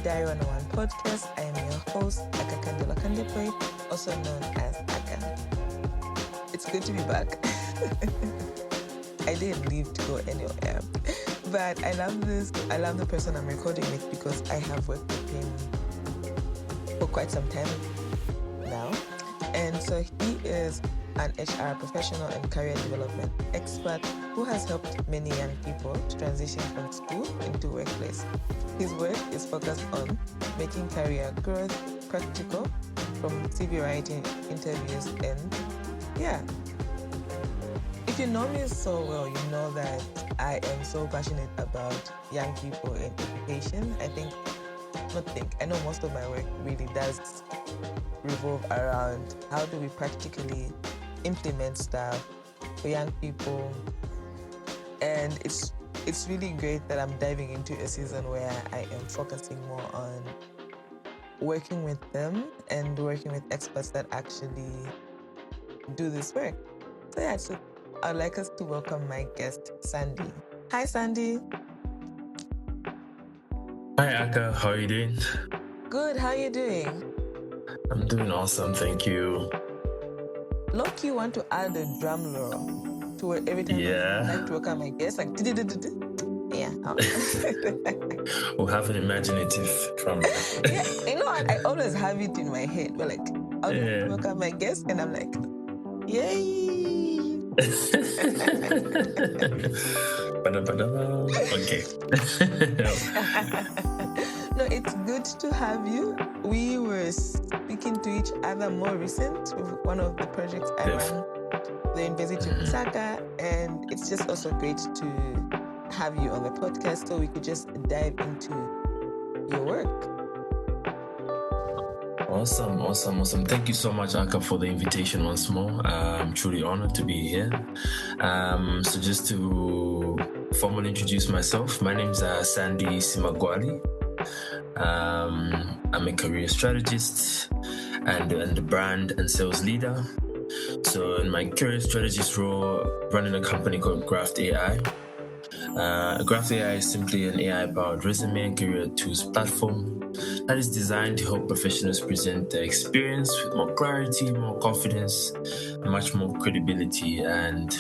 Diary 101 podcast. I am your host, Akakandelwa Kandepwe, also known as Aka. It's good to be back. I didn't leave to go anywhere, but I love the person I'm recording with because I have worked with him for quite some time now. And so he is an HR professional and career development expert who has helped many young people to transition from school into workplace. His work is focused on making career growth practical, from CV writing, interviews, and if you know me so well, you know that I am so passionate about young people in education. I know most of my work really does revolve around how do we practically implement stuff for young people. And it's really great that I'm diving into a season where I am focusing more on working with them and working with experts that actually do this work. So I'd like us to welcome my guest, Sandy. Hi, Sandy. Hi, Aka. How are you doing? Good. How are you doing? I'm doing awesome. Thank you. Look, you want to add a drum roll to where every time I like to welcome my guest, like yeah. We'll have an imaginative drum roll. Yeah, you know what? I always have it in my head. But like, I'll welcome my guest, and I'm like, yay! Okay. No, it's good to have you. We were speaking to each other more recent with one of the projects I run, the University of Lusaka, and it's just also great to have you on the podcast so we could just dive into your work. Awesome. Thank you so much, Aka, for the invitation once more. I'm truly honored to be here. So just to formally introduce myself, my name is Sandy Simagwali. I'm a career strategist and a brand and sales leader. So in my career strategist role, running a company called Graft AI. Graft AI is simply an AI-powered resume and career tools platform that is designed to help professionals present their experience with more clarity, more confidence, and much more credibility. And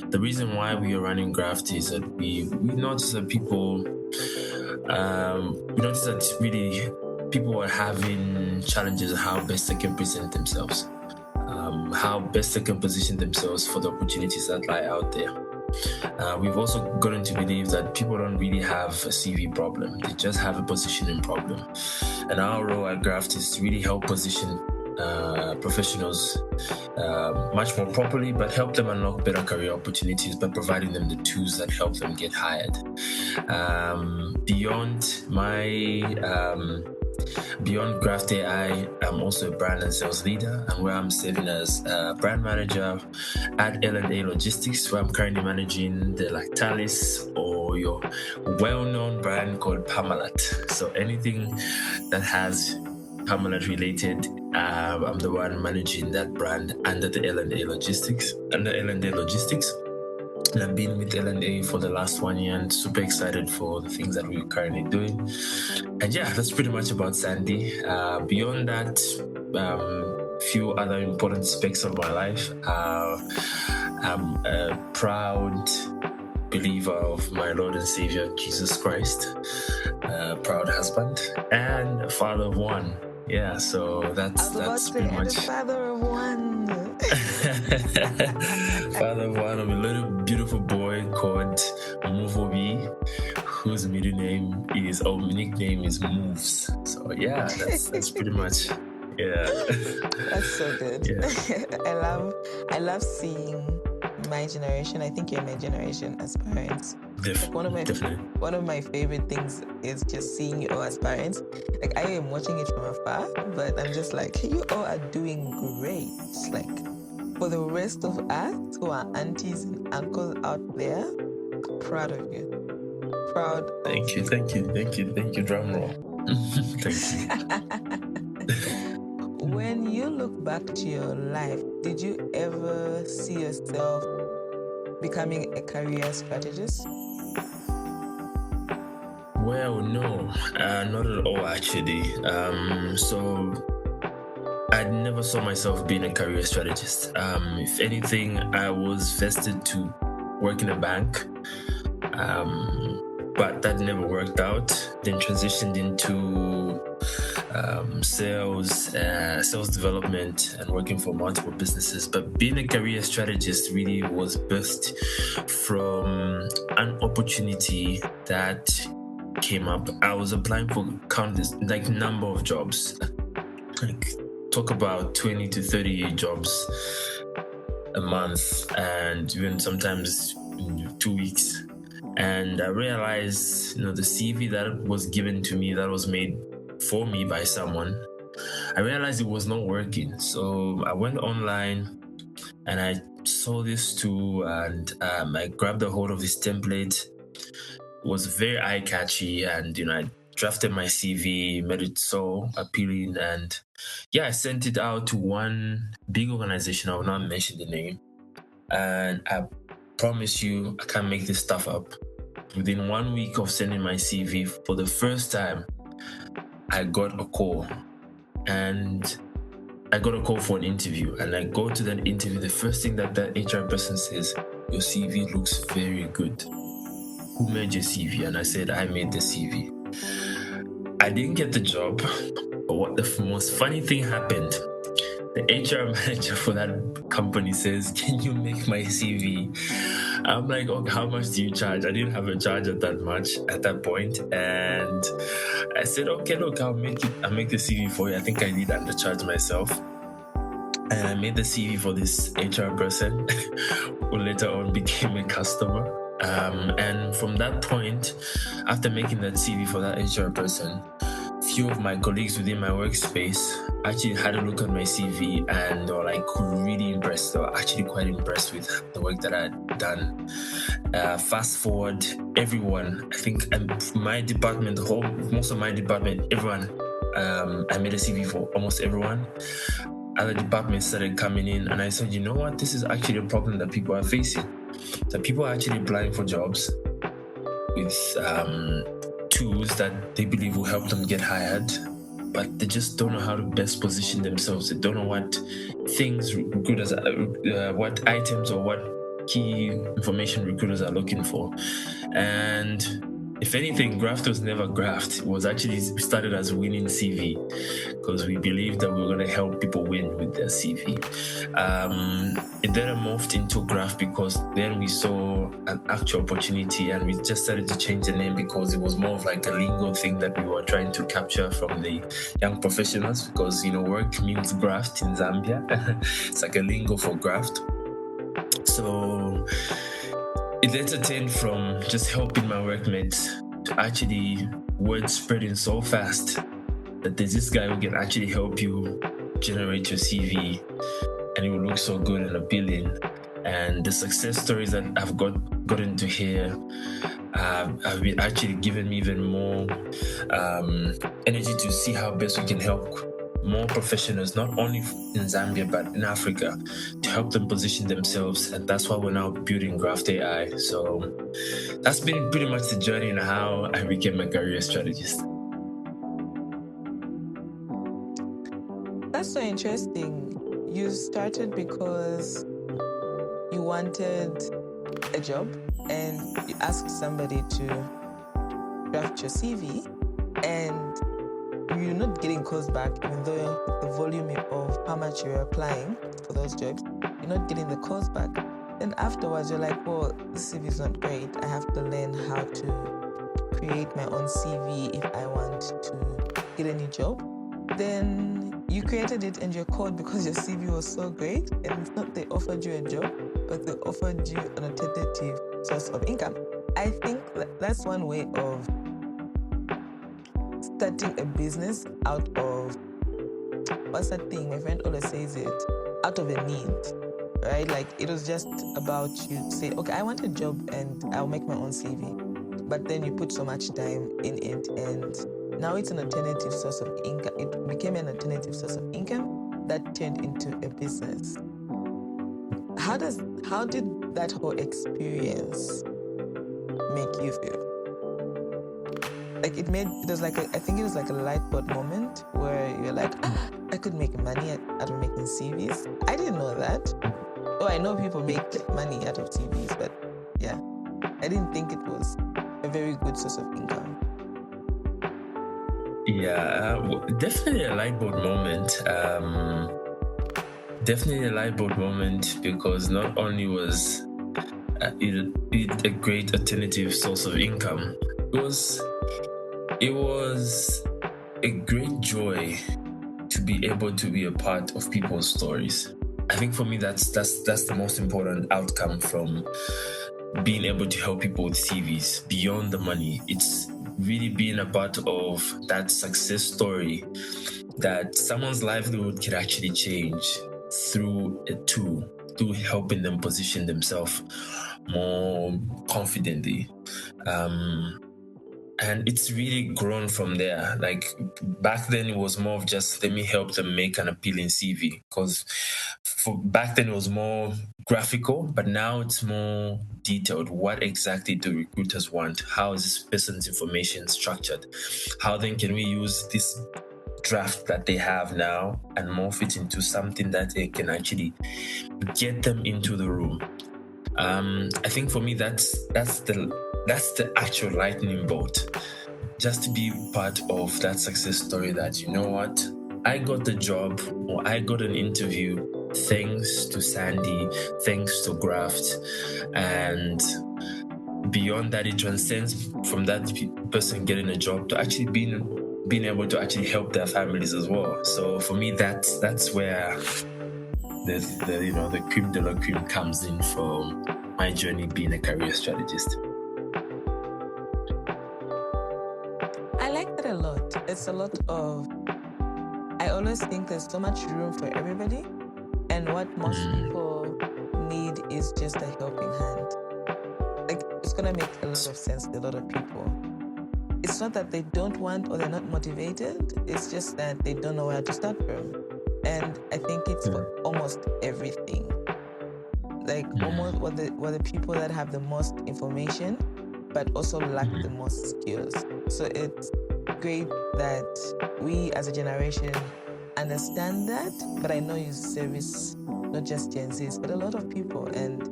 the reason why we are running Graft is that we notice that people are having challenges of how best they can present themselves, how best they can position themselves for the opportunities that lie out there. We've also gotten to believe that people don't really have a CV problem. They just have a positioning problem. And our role at Graft is to really help position professionals much more properly, but help them unlock better career opportunities by providing them the tools that help them get hired. Beyond Graft AI, I'm also a brand and sales leader, and where I'm serving as brand manager at L&A Logistics, where I'm currently managing the Lactalis or your well-known brand called Parmalat. So anything that has Parmalat related, I'm the one managing that brand under the L&A Logistics. And I've been with L&A for the last 1 year and super excited for the things that we're currently doing. And that's pretty much about Sandy. Beyond that, few other important aspects of my life. I'm a proud believer of my Lord and Savior, Jesus Christ, a proud husband, and a father of one. Yeah, so that's pretty much. Father of one. Father of one of a little beautiful boy called Muvobi, whose nickname is Moves. So that's pretty much. Yeah. That's so good. Yeah. I love seeing my generation. I think you're my generation as parents. Definitely. One of my favorite things is just seeing you all as parents. Like, I am watching it from afar, but I'm just like, hey, you all are doing great. Like, for the rest of us who are aunties and uncles out there, I'm proud of you. Thank you, drum roll. Thank you. When you look back to your life, did you ever see yourself becoming a career strategist? Well, no, not at all, actually. So I never saw myself being a career strategist. If anything, I was vested to work in a bank, but that never worked out. Then transitioned into sales development, and working for multiple businesses. But being a career strategist really was birthed from an opportunity that came up. I was applying for countless, number of jobs. Talk about 20 to 30 jobs a month, and even sometimes 2 weeks. And I realized, the CV that was given to me, that was made for me by someone, I realized it was not working. So I went online and I saw this tool, and I grabbed a hold of this template. It was very eye-catchy, and I drafted my CV, made it so appealing, and I sent it out to one big organization. I will not mention the name, and I promise you, I can't make this stuff up. Within 1 week of sending my CV, for the first time, I got a call, and I got a call for an interview. And I go to that interview. The first thing that HR person says, "Your CV looks very good. Who made your CV?" And I said, "I made the CV." I didn't get the job, but what the most funny thing happened, the HR manager for that company says, "Can you make my CV?" I'm like, "Okay, how much do you charge?" I didn't have a charge at that point. And I said, "Okay, look, I'll make the CV for you. I think I did undercharge myself." And I made the CV for this HR person who later on became a customer. And from that point, after making that CV for that HR person, few of my colleagues within my workspace actually had a look at my CV, and they were really impressed. They were actually quite impressed with the work that I had done. Fast forward, everyone, I think my department, most of my department, everyone, I made a CV for almost everyone. Other departments started coming in, and I said, "You know what? This is actually a problem that people are facing. That people are actually applying for jobs with tools that they believe will help them get hired, but they just don't know how to best position themselves. They don't know what things recruiters, what items or what key information recruiters are looking for." And if anything, Graft was never Graft. It was actually started as Winning CV, because we believed that we were going to help people win with their CV. It then morphed into Graft because then we saw an actual opportunity, and we just started to change the name because it was more of like a lingo thing that we were trying to capture from the young professionals, because work means graft in Zambia. It's like a lingo for graft. So it later turned from just helping my workmates to actually word spreading so fast that there's this guy who can actually help you generate your CV, and it will look so good and appealing. And the success stories that I've gotten to hear have been actually given me even more energy to see how best we can help more professionals, not only in Zambia but in Africa, to help them position themselves. And that's why we're now building Graft AI. So that's been pretty much the journey and how I became a career strategist. That's so interesting. You started because you wanted a job and you asked somebody to draft your CV, and you're not getting calls back, even though the volume of how much you're applying for those jobs, you're not getting the calls back. Then afterwards, you're like, "Well, this CV is not great. I have to learn how to create my own CV if I want to get any job." Then you created it and you're called because your CV was so great, and it's not they offered you a job, but they offered you an alternative source of income. I think that's one way of starting a business out of, what's that thing? My friend always says it, out of a need, right? Like it was just about you say, "Okay, I want a job and I'll make my own CV." But then you put so much time in it, and now it's an alternative source of income. It became an alternative source of income that turned into a business. How did that whole experience make you feel? like it was like I think it was like a light bulb moment where you're like, I could make money out of making CVs. I didn't know that. Oh, I know people make money out of CVs, but yeah, I didn't think it was a very good source of income. Yeah, definitely a light bulb moment. Definitely a light bulb moment, because not only was it a great alternative source of income, it was a great joy to be able to be a part of people's stories. I think for me that's the most important outcome from being able to help people with CVs. Beyond the money, it's really being a part of that success story that someone's livelihood can actually change through a tool, through helping them position themselves more confidently. And it's really grown from there. Like back then, it was more of just let me help them make an appealing CV, because for back then it was more graphical, but now it's more detailed. What exactly do recruiters want? How is this person's information structured? How then can we use this draft that they have now and morph it into something that they can actually get them into the room? I think for me that's the actual lightning bolt. Just to be part of that success story that, you know what, I got the job or I got an interview thanks to Sandy, thanks to Graft. And beyond that, it transcends from that person getting a job to actually being able to actually help their families as well. So for me, that's where the cream de la cream comes in from my journey being a career strategist. I like that a lot. It's a lot of, I always think there's so much room for everybody, and what most people need is just a helping hand. Like, it's gonna make a lot of sense to a lot of people. It's not that they don't want or they're not motivated, it's just that they don't know where to start from. And I think it's for almost everything. Like almost what the people that have the most information but also lack the most skills. So it's great that we as a generation understand that, but I know you service not just Gen Zs, but a lot of people, and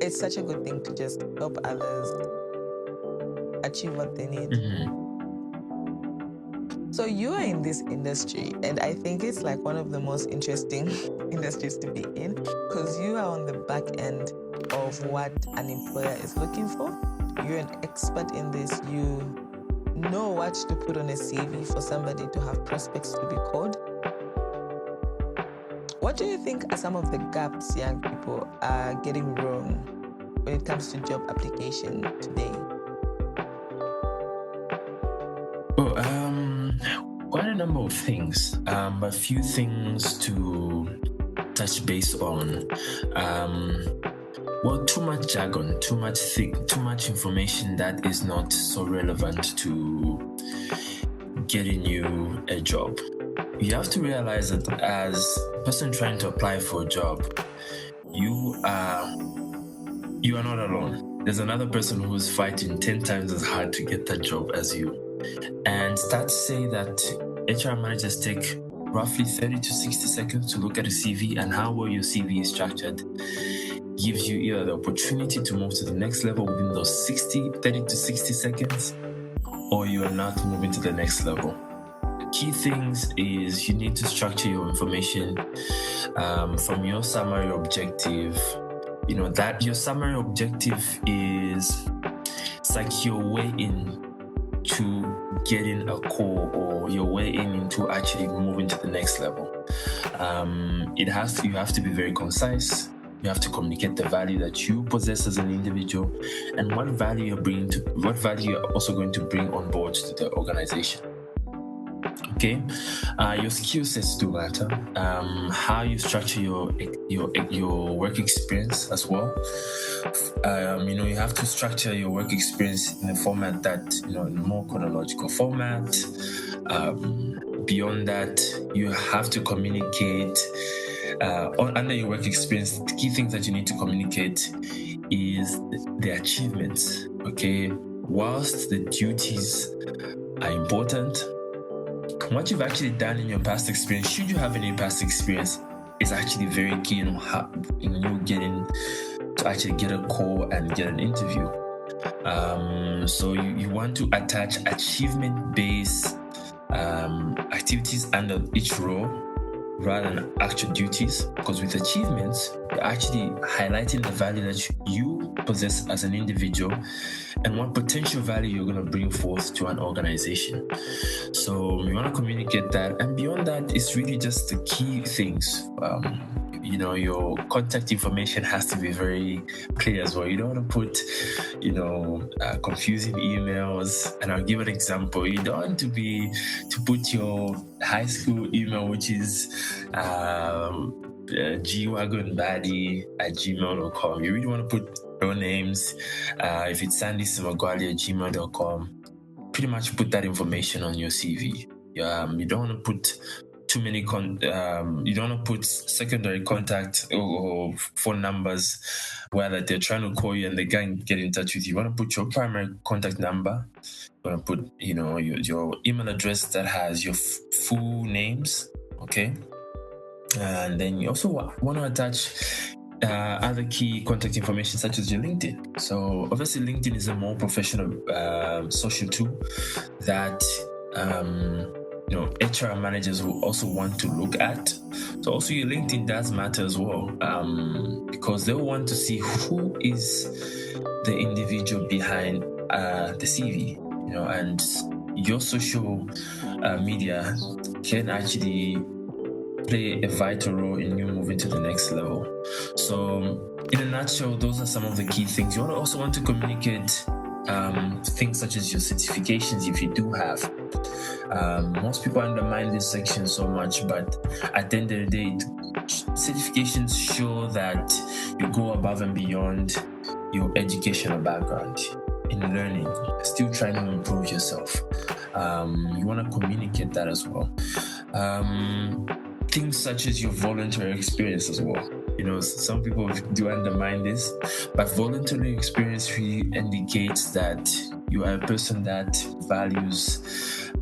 it's such a good thing to just help others achieve what they need. So you are in this industry, and I think it's like one of the most interesting industries to be in, because you are on the back end of what an employer is looking for. You're an expert in this. You know what to put on a CV for somebody to have prospects to be called. What do you think are some of the gaps young people are getting wrong when it comes to job application today? Quite a number of things, but a few things to touch base on. Well, too much jargon, too much information that is not so relevant to getting you a job. You have to realize that as a person trying to apply for a job, you are not alone. There's another person who's fighting 10 times as hard to get that job as you. And stats say that HR managers take roughly 30 to 60 seconds to look at a CV, and how well your CV is structured gives you either the opportunity to move to the next level within those 30 to 60 seconds, or you're not moving to the next level. Key things is you need to structure your information from your summary objective. You know that your summary objective is it's like your way in to getting a call, or your way into actually moving to the next level. You have to be very concise. You have to communicate the value that you possess as an individual, and what value you're also going to bring on board to the organization. Okay, your skill sets do matter. How you structure your work experience as well. You have to structure your work experience in a format that, in a more chronological format. Beyond that, you have to communicate under your work experience. The key things that you need to communicate is the achievements. Okay, whilst the duties are important, what you've actually done in your past experience, should you have any past experience, is actually very key in you getting to actually get a call and get an interview. So you want to attach achievement-based activities under each role rather than actual duties, because with achievements, you're actually highlighting the value that you possess as an individual and what potential value you're going to bring forth to an organization. So you want to communicate that, and beyond that, it's really just the key things. Your contact information has to be very clear as well. You don't want to put, confusing emails. And I'll give an example. You don't want to put your high school email, which is gwagonbadi@gmail.com. You really want to put your names. If it's Sandy Simagwali @gmail.com, pretty much put that information on your CV. You don't want to put too many you don't want to put secondary contact or phone numbers where that they're trying to call you and they can't get in touch with you. You want to put your primary contact number. You want to put your email address that has your full names, okay? And then you also want to attach other key contact information such as your LinkedIn. So obviously LinkedIn is a more professional social tool that HR managers will also want to look at. So also your LinkedIn does matter as well, because they'll want to see who is the individual behind the CV, and your social media can actually play a vital role in you moving to the next level. So in a nutshell, those are some of the key things. You also want to communicate things such as your certifications, if you do have. Most people undermine this section so much, but at the end of the day, certifications show that you go above and beyond your educational background in learning, still trying to improve yourself. You want to communicate that as well. Things such as your voluntary experience as well. Some people do undermine this, but voluntary experience really indicates that you are a person that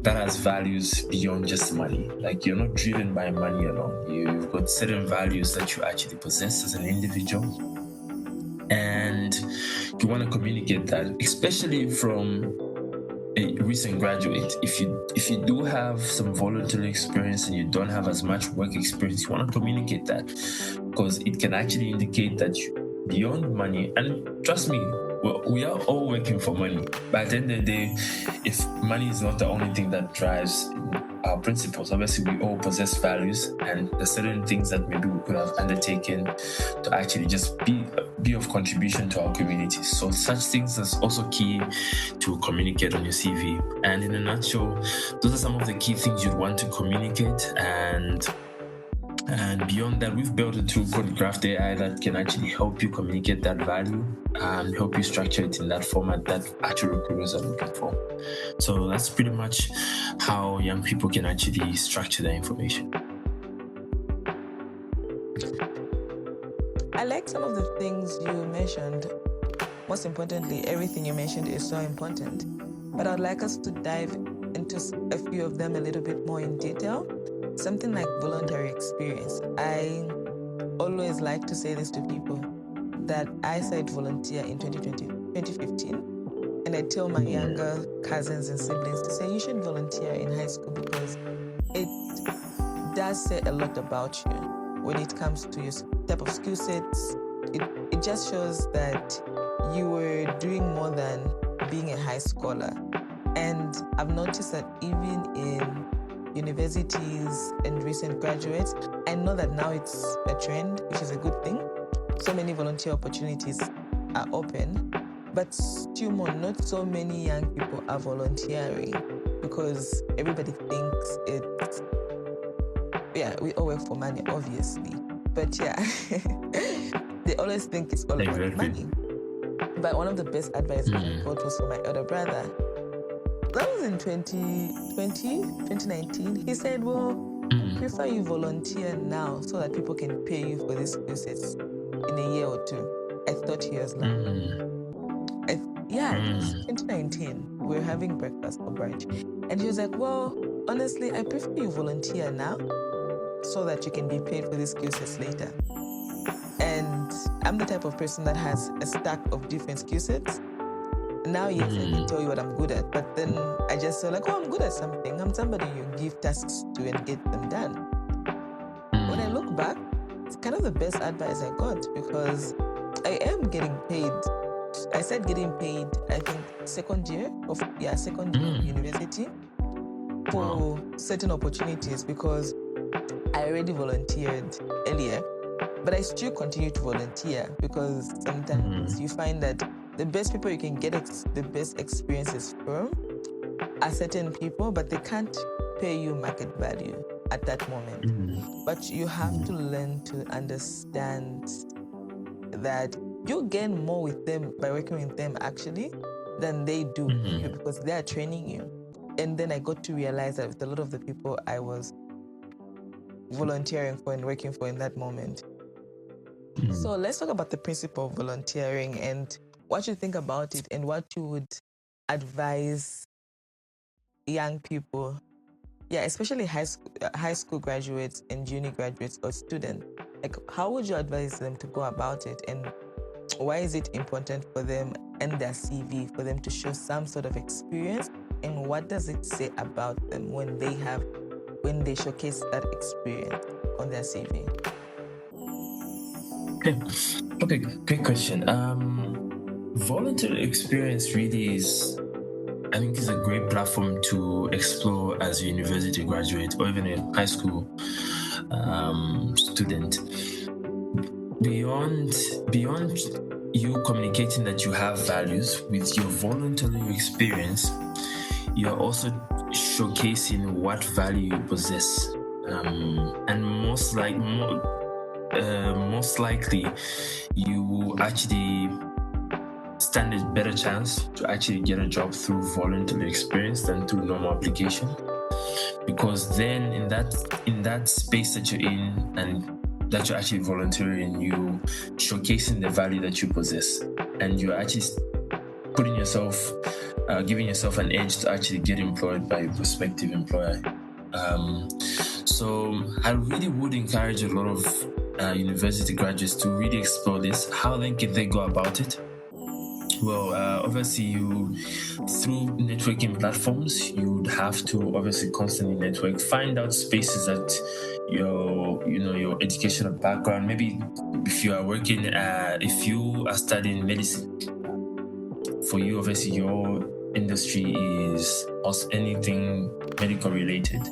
has values beyond just money. Like, you're not driven by money alone. You've got certain values that you actually possess as an individual, and you want to communicate that, especially from a recent graduate. If you do have some voluntary experience and you don't have as much work experience, you want to communicate that, because it can actually indicate that beyond money, and trust me, we are all working for money, but at the end of the day, if money is not the only thing that drives our principles, obviously we all possess values, and there's certain things that maybe we could have undertaken to actually just be of contribution to our community. So such things is also key to communicate on your CV. And in a nutshell, those are some of the key things you'd want to communicate. And beyond that, we've built a tool called Graft AI that can actually help you communicate that value and help you structure it in that format that actual recruiters are looking for. So that's pretty much how young people can actually structure their information. I like some of the things you mentioned. Most importantly, everything you mentioned is so important. But I'd like us to dive into a few of them a little bit more in detail. Something like voluntary experience. I always like to say this to people, that I said volunteer in 2015, and I tell my younger cousins and siblings to say you should volunteer in high school, because it does say a lot about you when it comes to your type of skill sets. It just shows that you were doing more than being a high scholar. And I've noticed that even in universities and recent graduates, I know that now it's a trend, which is a good thing. So many volunteer opportunities are open, but still more, not so many young people are volunteering, because everybody thinks it's, we all work for money, obviously, but they always think it's all about money. But one of the best advice I got was from my elder brother. That was in 2019. He said, I prefer you volunteer now so that people can pay you for these skill sets in a year or two. I thought he was lying. it was 2019. We were having breakfast for brunch. And she was like, well, honestly, I prefer you volunteer now so that you can be paid for these skill sets later. And I'm the type of person that has a stack of different skill sets. Now, yes, I can tell you what I'm good at, but then I just feel like, oh, I'm good at something. I'm somebody you give tasks to and get them done. When I look back, it's kind of the best advice I got, because I am getting paid. I started getting paid, I think, second year of university for certain opportunities, because I already volunteered earlier, but I still continue to volunteer because sometimes you find that the best people you can get the best experiences from are certain people, but they can't pay you market value at that moment. But you have to learn to understand that you gain more with them by working with them actually than they do with you, because they are training you. And then I got to realize that with a lot of the people I was volunteering for and working for in that moment. So let's talk about the principle of volunteering and what you think about it and what you would advise young people, especially high school graduates and uni graduates or students. Like, how would you advise them to go about it, and why is it important for them and their CV for them to show some sort of experience, and what does it say about them when they showcase that experience on their CV? Okay, great question. Voluntary experience really is, I think, is a great platform to explore as a university graduate or even a high school student. Beyond you communicating that you have values with your voluntary experience, you're also showcasing what value you possess, and most likely you will actually stand a better chance to actually get a job through voluntary experience than through normal application, because then in that space that you're in and that you're actually volunteering, you showcasing the value that you possess, and you're actually putting yourself, giving yourself an edge to actually get employed by a prospective employer. So I really would encourage a lot of university graduates to really explore this. How then can they go about it? Well, obviously, through networking platforms, you would have to obviously constantly network, find out spaces that your educational background. Maybe if you are studying medicine, for you, obviously, your industry is also anything medical related.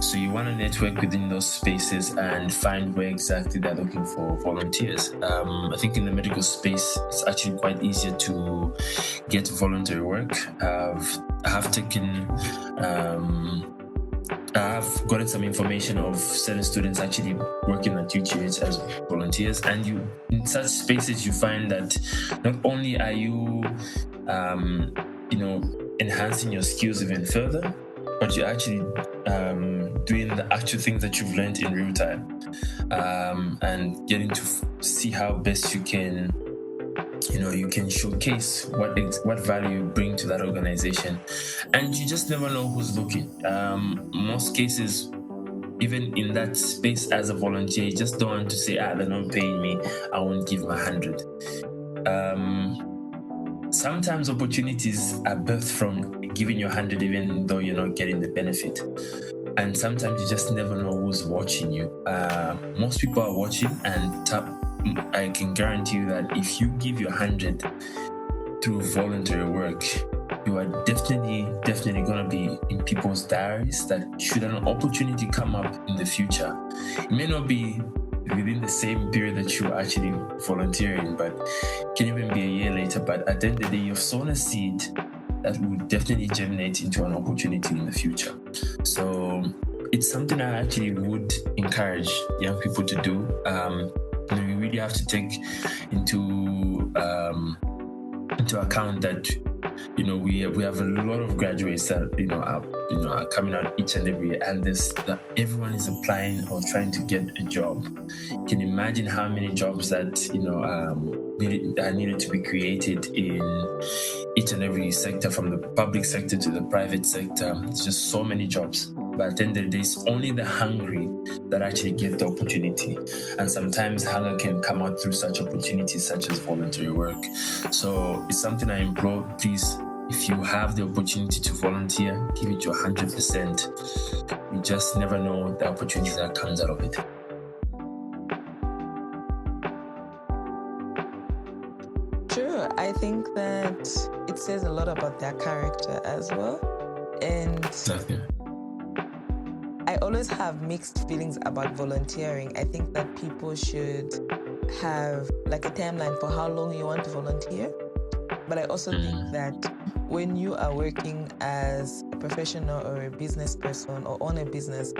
So you want to network within those spaces and find where exactly they're looking for volunteers. I think in the medical space, it's actually quite easier to get voluntary work. I've gotten some information of certain students actually working at UTH as volunteers, and in such spaces you find that not only are you enhancing your skills even further, but you're actually doing the actual things that you've learned in real time, and getting to see how best you can showcase what value you bring to that organization. And you just never know who's looking. Most cases, even in that space as a volunteer, you just don't want to say, they're not paying me, I won't give my 100. Sometimes opportunities are birthed from giving your 100 even though you're not getting the benefit. And sometimes you just never know who's watching you. Most people are watching, and I can guarantee you that if you give your 100 through voluntary work, you are definitely going to be in people's diaries, that should an opportunity come up in the future, it may not be within the same period that you are actually volunteering, but it can even be a year later. But at the end of the day, you've sown a seed that will definitely germinate into an opportunity in the future. So it's something I actually would encourage young people to do. You really have to take into account that we have a lot of graduates that are coming out each and every year, and everyone is applying or trying to get a job. Can you imagine how many jobs that needed to be created in each and every sector, from the public sector to the private sector? It's just so many jobs. But at the end of the day, it's only the hungry that actually get the opportunity. And sometimes hunger can come out through such opportunities, such as voluntary work. So it's something I implore, please, if you have the opportunity to volunteer, give it your 100%. You just never know the opportunity that comes out of it. True. I think that it says a lot about their character as well. And Okay. I always have mixed feelings about volunteering. I think that people should have like a timeline for how long you want to volunteer. But I also think that when you are working as a professional or a business person or own a business,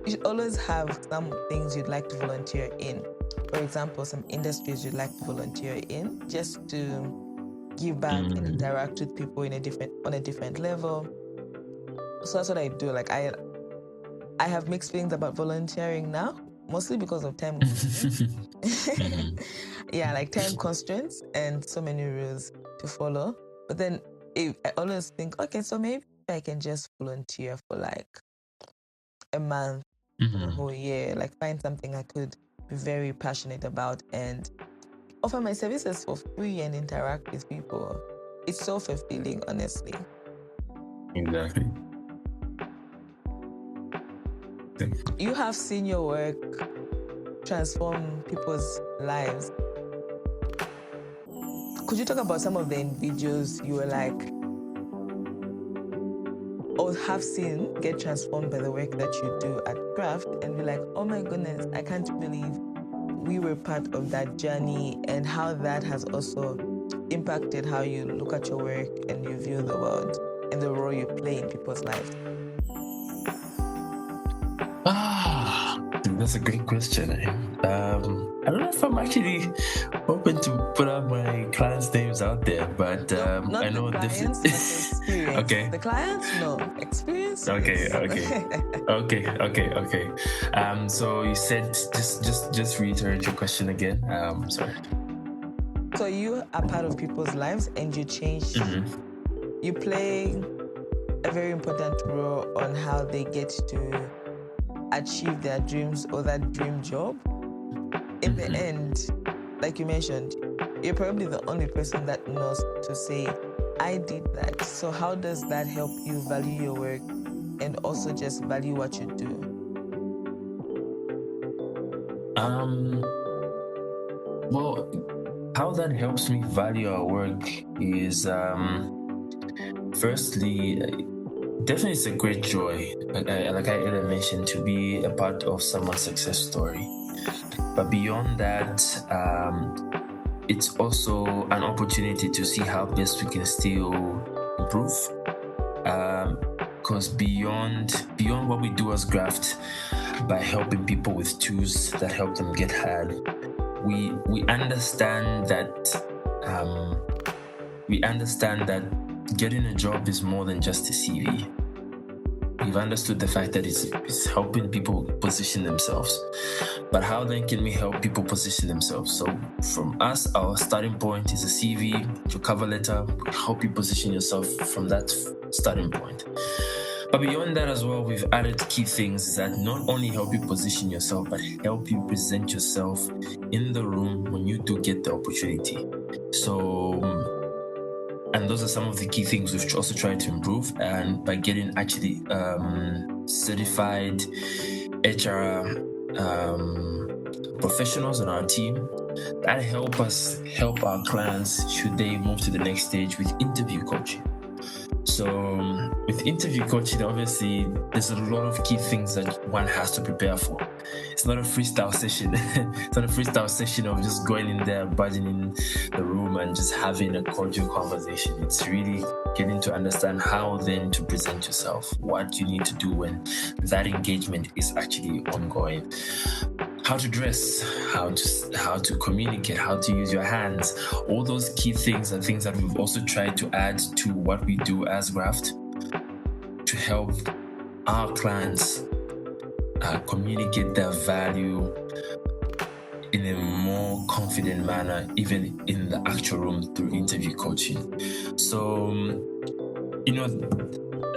you should always have some things you'd like to volunteer in. For example, some industries you'd like to volunteer in, just to give back and interact with people on a different level. So that's what I do. Like I have mixed feelings about volunteering now, mostly because of time constraints. Yeah, like time constraints and so many rules to follow. But then I always think, okay, so maybe I can just volunteer for like a month or a whole year, like find something I could be very passionate about and offer my services for free and interact with people. It's so fulfilling, honestly. Exactly. You have seen your work transform people's lives. Could you talk about some of the individuals you were like, or have seen get transformed by the work that you do at Graft and be like, oh my goodness, I can't believe we were part of that journey, and how that has also impacted how you look at your work and you view the world and the role you play in people's lives? That's a great question. I don't know if I'm actually open to put out my clients' names out there, but Not I know the clients, this. but the experience. Okay. The clients, no. Experience. Okay. Okay. So you said just reiterate your question again. Sorry. So you are part of people's lives and you change. You play a very important role on how they get to achieve their dreams or that dream job. In the end, like you mentioned, you're probably the only person that knows to say, I did that. So how does that help you value your work and also just value what you do? Well, how that helps me value our work is firstly, definitely it's a great joy, like I mentioned, to be a part of someone's success story. But beyond that, it's also an opportunity to see how best we can still improve. Because beyond what we do as Graft, by helping people with tools that help them get hired, we understand that getting a job is more than just a CV. We've understood the fact that it's helping people position themselves. But how then can we help people position themselves? So from us, our starting point is a CV, your cover letter. We help you position yourself from that starting point. But beyond that as well, we've added key things that not only help you position yourself, but help you present yourself in the room when you do get the opportunity. So, and those are some of the key things we've also tried to improve. And by getting actually certified HR professionals on our team, that help us help our clients should they move to the next stage with interview coaching. So with interview coaching, obviously, there's a lot of key things that one has to prepare for. It's not a freestyle session. It's not a freestyle session of just going in there, buzzing in the room and just having a cordial conversation. It's really getting to understand how then to present yourself, what you need to do when that engagement is actually ongoing. how to dress, how to communicate, how to use your hands. All those key things are things that we've also tried to add to what we do as Graft to help our clients communicate their value in a more confident manner, even in the actual room through interview coaching. So,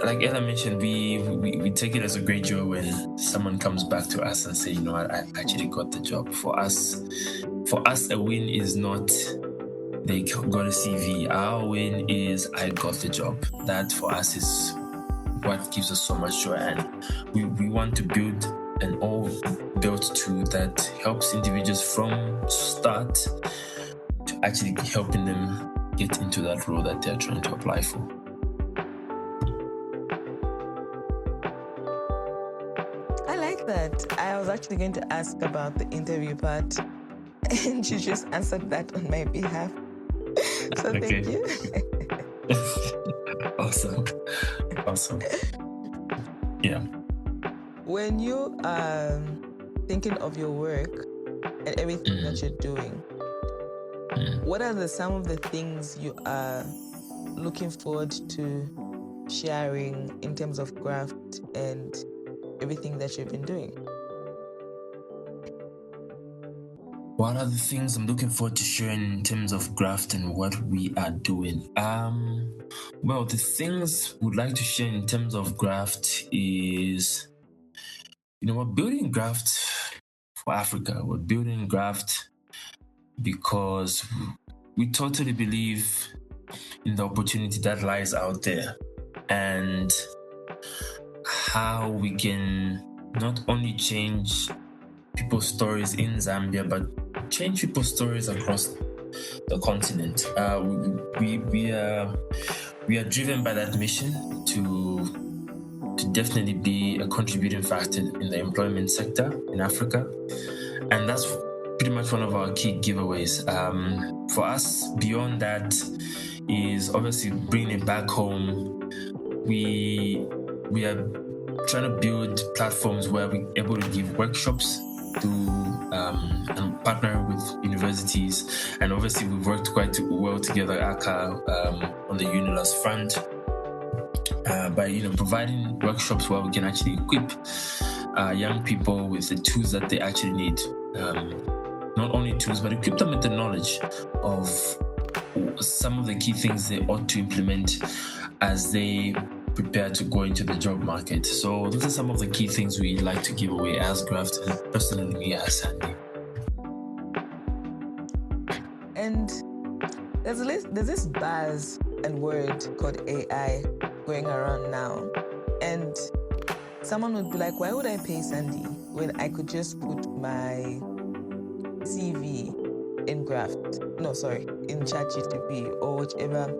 like Ella mentioned, we take it as a great joy when someone comes back to us and say, I actually got the job. For us, a win is not they got a CV. Our win is I got the job. That for us is what gives us so much joy, and we want to build an all built tool that helps individuals from start to actually helping them get into that role that they're trying to apply for. I like that. I was actually going to ask about the interview part, and you just answered that on my behalf. So thank you. Awesome. Yeah. When you are thinking of your work and everything that you're doing, what are some of the things you are looking forward to sharing in terms of Graft and everything that you've been doing? What are the things I'm looking forward to sharing in terms of Graft and what we are doing? Well, the things we'd like to share in terms of Graft is, we're building Graft for Africa. We're building Graft because we totally believe in the opportunity that lies out there and how we can not only change people's stories in Zambia, but change people's stories across the continent. We are driven by that mission to definitely be a contributing factor in the employment sector in Africa, and that's pretty much one of our key giveaways. For us, beyond that is obviously bringing it back home. We are trying to build platforms where we're able to give workshops and partner with universities, and obviously we've worked quite well together at Aka on the Unilas front by providing workshops where we can actually equip young people with the tools that they actually need. Not only tools, but equip them with the knowledge of some of the key things they ought to implement as they prepare to go into the job market. So those are some of the key things we like to give away as Graft and personally me as Sandy. And there's this buzz and word called AI going around now, and someone would be like, why would I pay Sandy when I could just put my CV in ChatGPT or whichever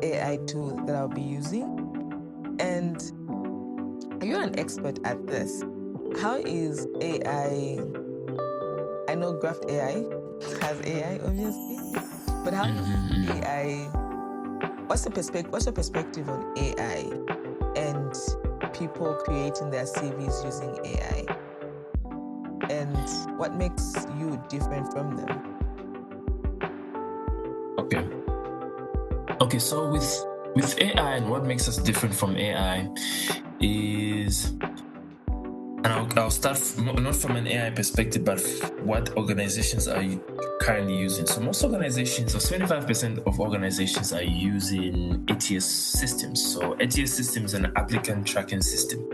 AI tool that I'll be using? And you're an expert at this. How is AI? I know Graft AI has AI, obviously, but how is AI? What's your perspective on AI and people creating their CVs using AI? And what makes you different from them? Okay. So with AI, and what makes us different from AI is, and I'll start not from an AI perspective, but what organizations are you currently using. So most organizations, or 75% of organizations, are using ATS systems. So ATS system is an applicant tracking system.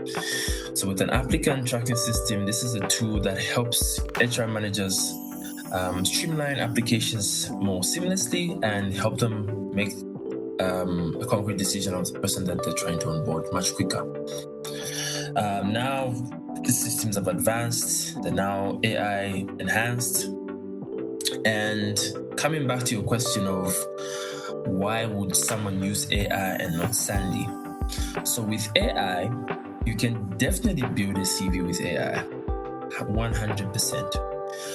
So with an applicant tracking system, this is a tool that helps HR managers streamline applications more seamlessly and help them make a concrete decision on the person that they're trying to onboard much quicker. Now, these systems have advanced, they're now AI enhanced. And coming back to your question of why would someone use AI and not Sandy? So with AI, you can definitely build a CV with AI, 100%.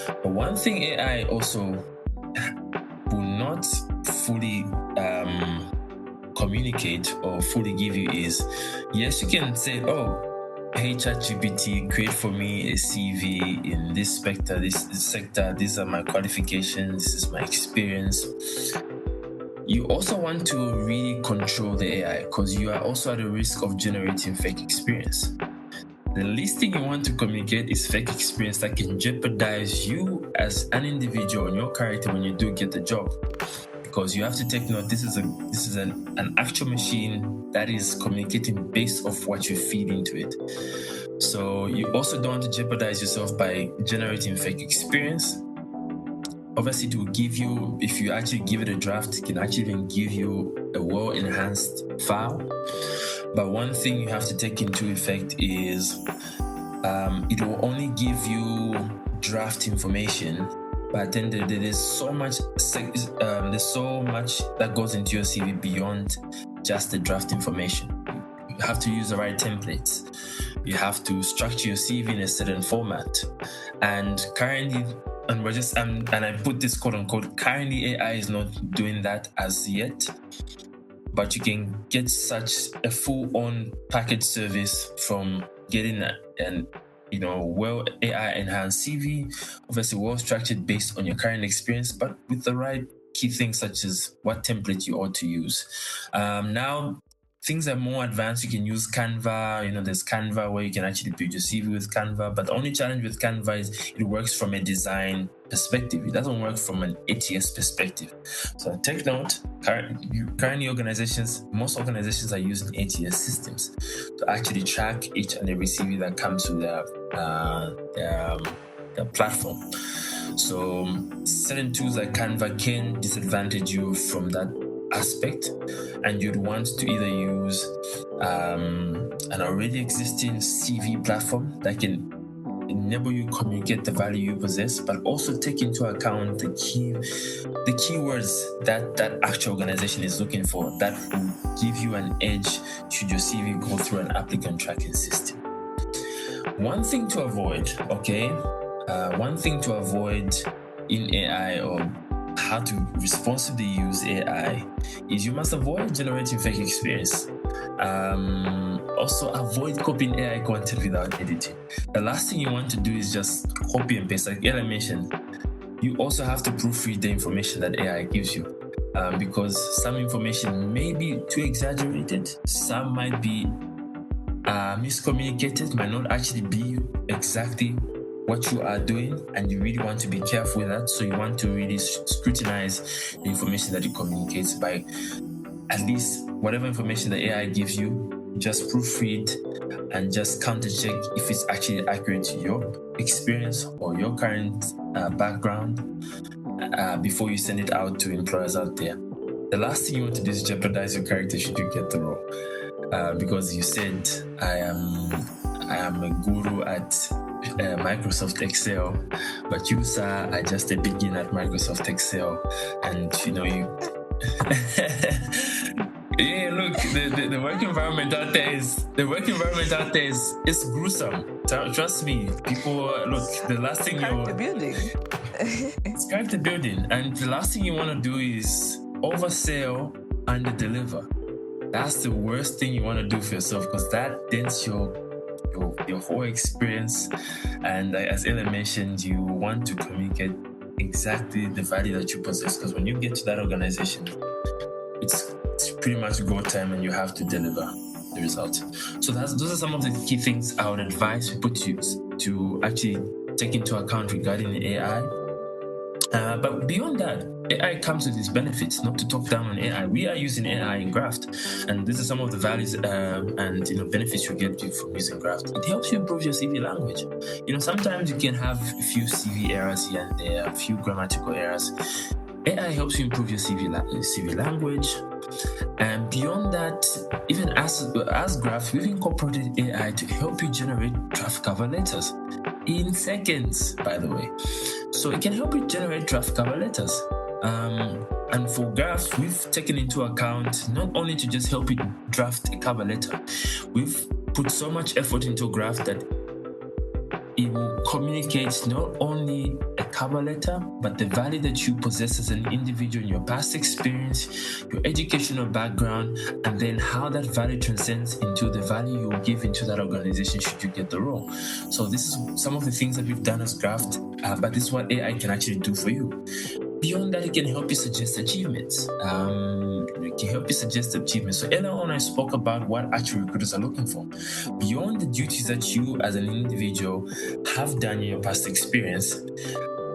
But one thing AI also will not fully communicate or fully give you is, yes, you can say, hey ChatGPT, create for me a CV in this sector, these are my qualifications, this is my experience. You also want to really control the AI because you are also at a risk of generating fake experience. The least thing you want to communicate is fake experience that can jeopardize you as an individual and your character when you do get the job. Because you have to take note, this is an actual machine that is communicating based off what you feed into it. So you also don't want to jeopardize yourself by generating fake experience. Obviously, it will give you, if you actually give it a draft, it can actually even give you a well-enhanced file. But one thing you have to take into effect is it will only give you draft information, but then there's so much that goes into your CV beyond just the draft information. You have to use the right templates. You have to structure your CV in a certain format. And currently, and I put this quote unquote, currently AI is not doing that as yet. But you can get such a full-on package service from getting an well AI enhanced CV, obviously well structured based on your current experience, but with the right key things such as what template you ought to use. Now things are more advanced. You can use Canva. There's Canva where you can actually build your CV with Canva. But the only challenge with Canva is it works from a design perspective. It doesn't work from an ATS perspective. So take note, currently most organizations are using ATS systems to actually track each and every CV that comes to their platform. So certain tools like Canva can disadvantage you from that aspect, and you'd want to either use an already existing CV platform that can enable you communicate the value you possess, but also take into account the keywords that actual organization is looking for that will give you an edge should your CV go through an applicant tracking system. One thing to avoid in AI, or how to responsibly use AI, is you must avoid generating fake experience. Also avoid copying AI content without editing. The last thing you want to do is just copy and paste. Like I mentioned, you also have to proofread the information that AI gives you, because some information may be too exaggerated, some might be miscommunicated, might not actually be exactly what you are doing, and you really want to be careful with that. So you want to really scrutinize the information that it communicates by at least whatever information the AI gives you, just proofread and just counter check if it's actually accurate to your experience or your current background before you send it out to employers out there. The last thing you want to do is jeopardize your character should you get the role, because you said I am a guru at Microsoft Excel, but you, sir, are just a beginner at Microsoft Excel, and you yeah, look, the work environment out there is it's gruesome. Trust me, people. Look, the last thing it's character building, and the last thing you want to do is oversell, under deliver. That's the worst thing you want to do for yourself, because that dents your whole experience. And as Ella mentioned, you want to communicate exactly the value that you possess, because when you get to that organization, it's pretty much go time and you have to deliver the results. So those are some of the key things I would advise people to actually take into account regarding the AI. But beyond that, AI comes with its benefits. Not to talk down on AI, we are using AI in Graft, and these are some of the values and benefits you get from using Graft. It helps you improve your CV language. Sometimes you can have a few CV errors here and there, a few grammatical errors. AI helps you improve your CV language. And beyond that, even as Graft, we've incorporated AI to help you generate draft cover letters in seconds, by the way. So it can help you generate draft cover letters. And for Graft, we've taken into account not only to just help you draft a cover letter, we've put so much effort into Graft that it will communicate not only a cover letter, but the value that you possess as an individual in your past experience, your educational background, and then how that value transcends into the value you will give into that organization should you get the role. So this is some of the things that we've done as Graft, but this is what AI can actually do for you. Beyond that, it can help you suggest achievements. It can help you suggest achievements. So earlier on, I spoke about what actually recruiters are looking for. Beyond the duties that you as an individual have done in your past experience,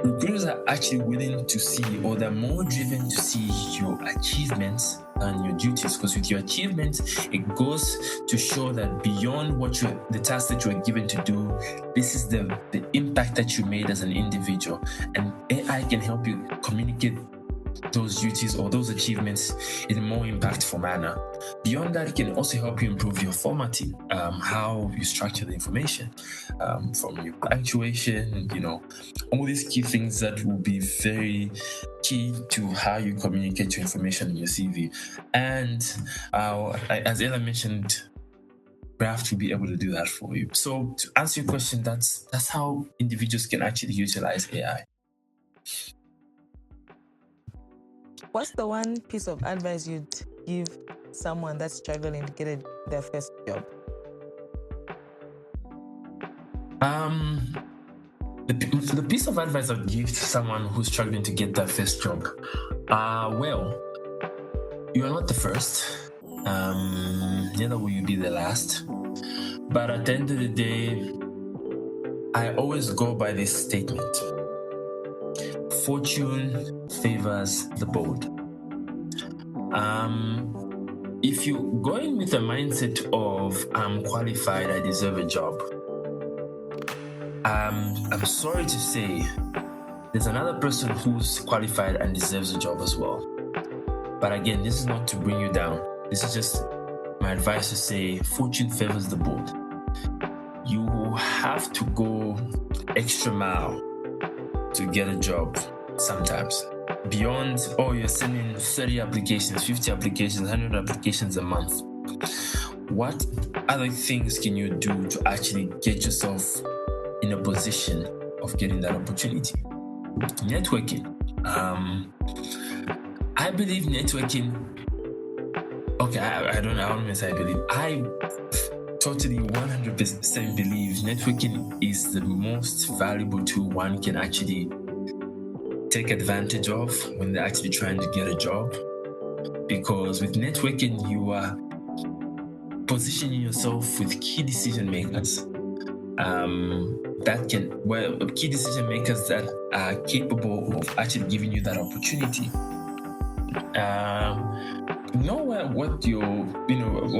recruiters are actually willing to see, or they're more driven to see your achievements than your duties. Because with your achievements, it goes to show that beyond what the task that you are given to do, this is the impact that you made as an individual. And AI can help you communicate those duties or those achievements in a more impactful manner. Beyond that, it can also help you improve your formatting, how you structure the information, from your punctuation, all these key things that will be very key to how you communicate your information in your CV. And as Ella mentioned, Graft will be able to do that for you. So to answer your question, that's how individuals can actually utilize AI. What's the one piece of advice you'd give someone that's struggling to get their first job? The piece of advice I'd give to someone who's struggling to get their first job, well, you are not the first, neither will you be the last. But at the end of the day, I always go by this statement: fortune favors the bold. If you're going with a mindset of I'm qualified, I deserve a job, I'm sorry to say there's another person who's qualified and deserves a job as well. But again, this is not to bring you down. This is just my advice to say fortune favors the bold. You have to go extra mile to get a job sometimes. Beyond, you're sending 30 applications, 50 applications, 100 applications a month. What other things can you do to actually get yourself in a position of getting that opportunity? Networking. I believe networking. Okay, I don't want to say I believe. I totally 100% believe networking is the most valuable tool one can actually take advantage of when they're actually trying to get a job. Because with networking, you are positioning yourself with key decision makers. Key decision makers that are capable of actually giving you that opportunity.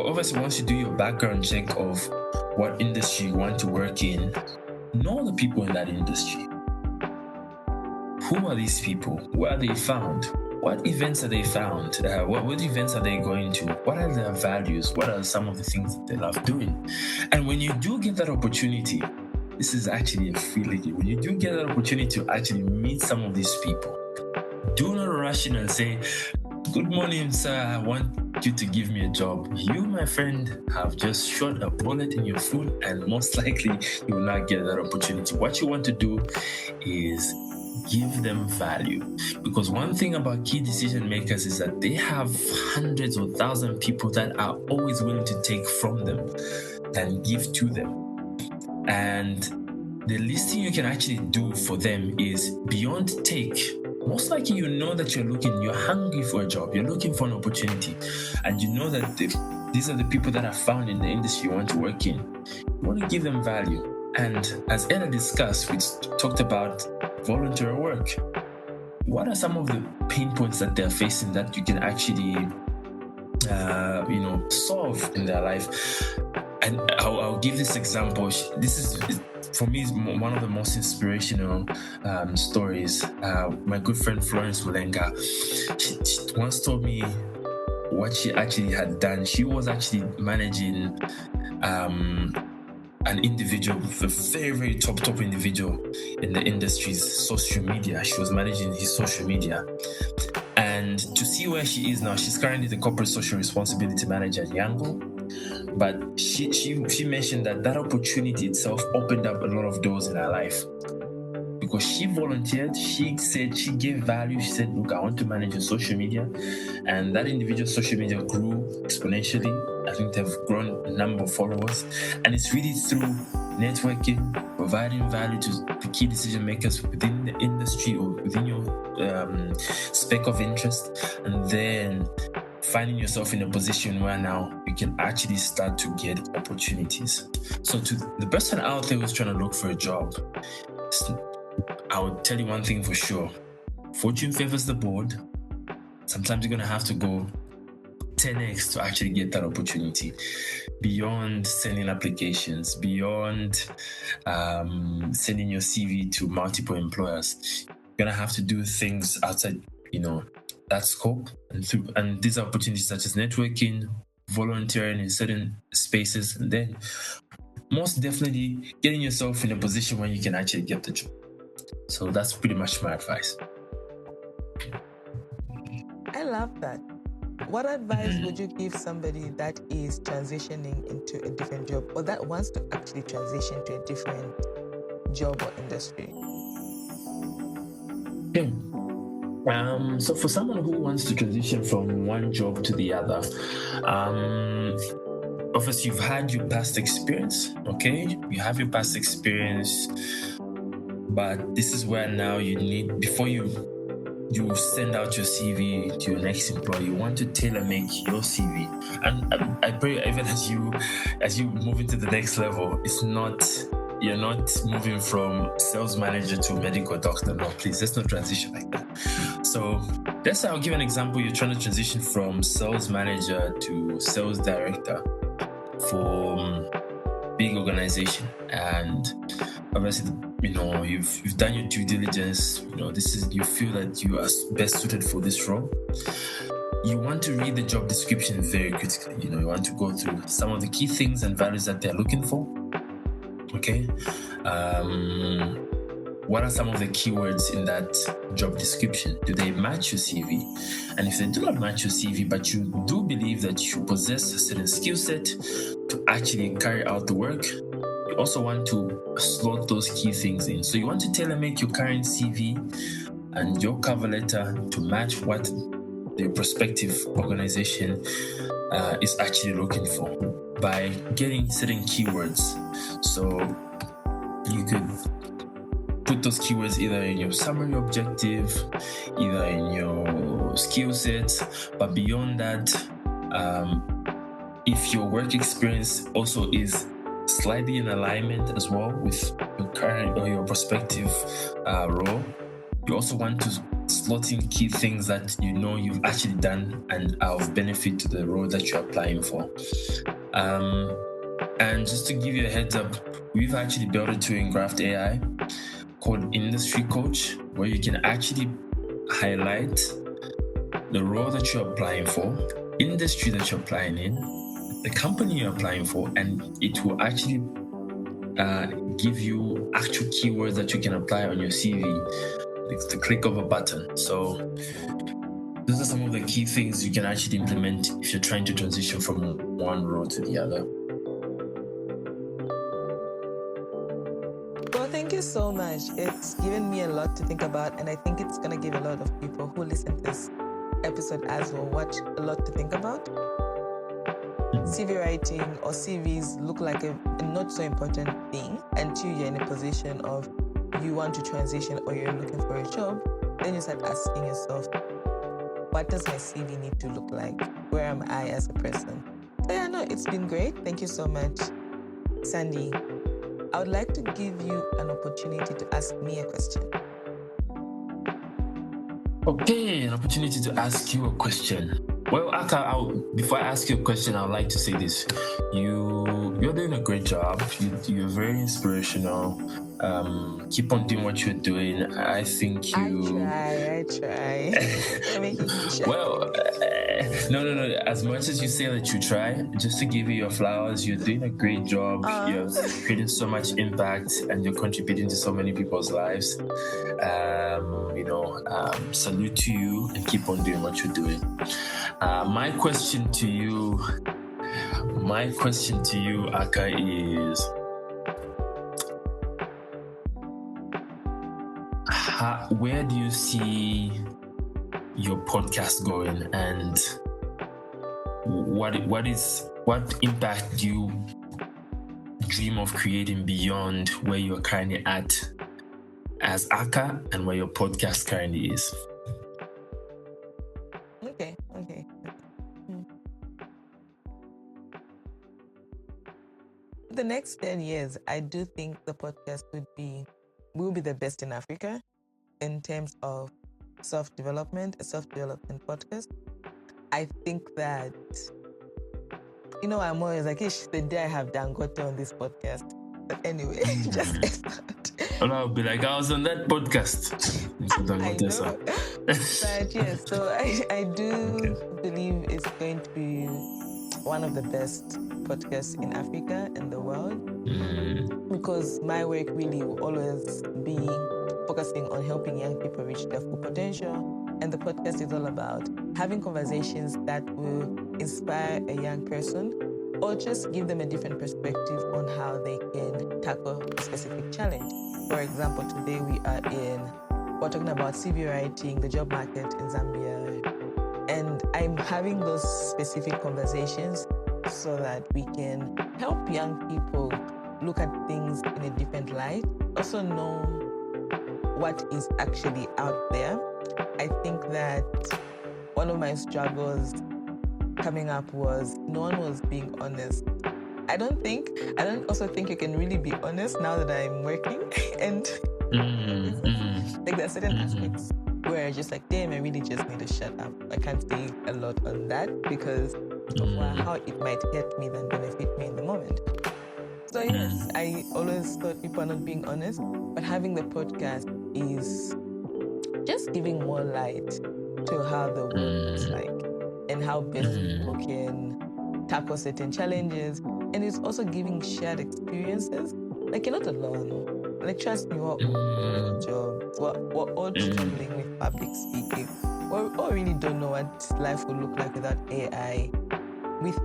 Obviously once you do your background check of what industry you want to work in, know the people in that industry. Who are these people? Where are they found? What events are they found? What events are they going to? What are their values? What are some of the things that they love doing? And when you do get that opportunity, this is actually a feeling. When you do get that opportunity to actually meet some of these people, do not rush in and say, "Good morning, sir. I want you to give me a job." You, my friend, have just shot a bullet in your foot, and most likely you will not get that opportunity. What you want to do is give them value, because one thing about key decision makers is that they have hundreds or thousands of people that are always willing to take from them and give to them. And the least thing you can actually do for them is beyond take. Most likely you know that you're hungry for a job, you're looking for an opportunity, and you know that these are the people that are found in the industry you want to work in. You want to give them value. And as Ella discussed, we talked about voluntary work. What are some of the pain points that they're facing that you can actually solve in their life? And I'll give this example. This is, for me, is one of the most inspirational stories. My good friend Florence Mulenga, she once told me what she actually had done. She was actually managing an individual, a very, very top individual in the industry's social media. She was managing his social media. And to see where she is now, she's currently the corporate social responsibility manager at Yango. But she mentioned that opportunity itself opened up a lot of doors in her life. because she volunteered. She said she gave value. She said, look, I want to manage your social media. And that individual social media grew exponentially. I think they've grown a number of followers. And it's really through networking, providing value to the key decision makers within the industry or within your spec of interest, and then finding yourself in a position where now you can actually start to get opportunities. So to the person out there who's trying to look for a job, I would tell you one thing for sure. Fortune favors the bold. Sometimes you're going to have to go 10x to actually get that opportunity. Beyond sending applications, beyond sending your CV to multiple employers, you're going to have to do things outside, that scope. And these are opportunities such as networking, volunteering in certain spaces, and then most definitely getting yourself in a position where you can actually get the job. So that's pretty much my advice. I love that. What advice would you give somebody that is transitioning into a different job, or that wants to actually transition to a different job or industry? Okay. So for someone who wants to transition from one job to the other, obviously you've had your past experience, okay? You have your past experience, but this is where now you need, before you send out your CV to your next employer, you want to tailor make your CV. And I pray even as you move into the next level, you're not moving from sales manager to medical doctor. No, please, let's not transition like that. So let's say I'll give an example. You're trying to transition from sales manager to sales director for big organization, and obviously you've done your due diligence. You feel that you are best suited for this role. You want to read the job description very critically. You want to go through some of the key things and values that they're looking for. Okay, what are some of the keywords in that job description? Do they match your CV? And if they do not match your CV, but you do believe that you possess a certain skill set to actually carry out the work, you also want to slot those key things in. So you want to tailor make your current CV and your cover letter to match what the prospective organization is actually looking for by getting certain keywords. So you could put those keywords either in your summary objective, either in your skill sets, but beyond that, if your work experience also is slightly in alignment as well with your current or your prospective role, you also want to slot in key things that you've actually done and are of benefit to the role that you're applying for. And just to give you a heads up, we've actually built a tool in Graft AI called Industry Coach, where you can actually highlight the role that you're applying for, industry that you're applying in, the company you're applying for, and it will actually give you actual keywords that you can apply on your CV. It's the click of a button. So those are some of the key things you can actually implement if you're trying to transition from one role to the other. Well, thank you so much. It's given me a lot to think about, and I think it's going to give a lot of people who listen to this episode as well a lot to think about. CV writing or CVs look like a not so important thing until you're in a position of you want to transition or you're looking for a job. Then you start asking yourself, what does my CV need to look like? Where am I as a person? So yeah, no, it's been great. Thank you so much, Sandy. I would like to give you an opportunity to ask me a question. Okay, an opportunity to ask you a question. Well, Aka, before I ask you a question, I would like to say this. You're doing a great job. You're very inspirational. Keep on doing what you're doing. I think you... I try. You're making me shy. Well, no. As much as you say that you try, just to give you your flowers, you're doing a great job. You're creating so much impact and you're contributing to so many people's lives. Salute to you and keep on doing what you're doing. My question to you, Aka, is where do you see your podcast going, and what impact do you dream of creating beyond where you're currently at as Aka and where your podcast currently is? Okay. The next 10 years, I do think the podcast will be the best in Africa in terms of self-development podcast. I think that, I'm always like, the day I have Dangote on this podcast. But anyway, just well, I'll be like, I was on that podcast. I know. But yes, so I do believe it's going to be one of the best podcasts in Africa and the world, because my work really will always be focusing on helping young people reach their full potential. And the podcast is all about having conversations that will inspire a young person or just give them a different perspective on how they can tackle a specific challenge. For example, today we're talking about CV writing, the job market in Zambia. And I'm having those specific conversations so that we can help young people look at things in a different light, also know what is actually out there. I think that one of my struggles coming up was no one was being honest. I don't also think you can really be honest now that I'm working. And like there are certain aspects where I just like, damn, I really just need to shut up. I can't say a lot on that because of how it might hurt me than benefit me in the moment. So yes, I always thought people are not being honest, but having the podcast is just giving more light to how the world looks like and how best people can tackle certain challenges. And it's also giving shared experiences. Like, you're not alone. Like, trust me, we're all jobs. We're all struggling with public speaking. We all really don't know what life will look like without AI, with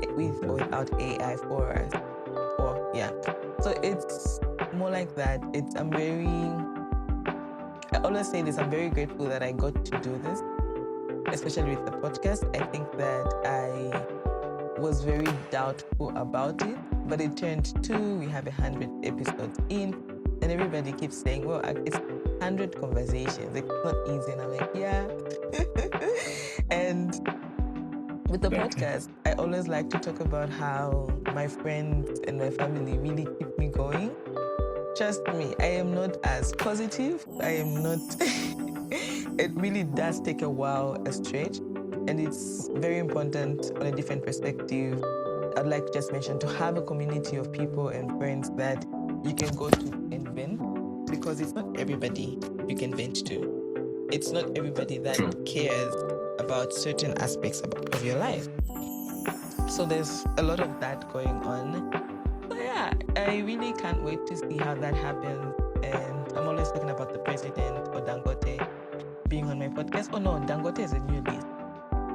or without AI for us. So it's more like that. I always say this, I'm very grateful that I got to do this, especially with the podcast. I think that I was very doubtful about it, but it turned we have 100 episodes in, and everybody keeps saying, well, it's 100 conversations. It's not easy. And I'm like, yeah. And with the podcast, I always like to talk about how my friends and my family really keep me going. Trust me, I am not as positive. I am not. It really does take a while, a stretch, and it's very important on a different perspective. I'd like to just mention to have a community of people and friends that you can go to and vent, because it's not everybody you can vent to. It's not everybody that cares about certain aspects of your life. So there's a lot of that going on. So yeah, I really can't wait to see how that happens. And I'm always talking about the president or Dangote being on my podcast. Oh no, Dangote is a new list.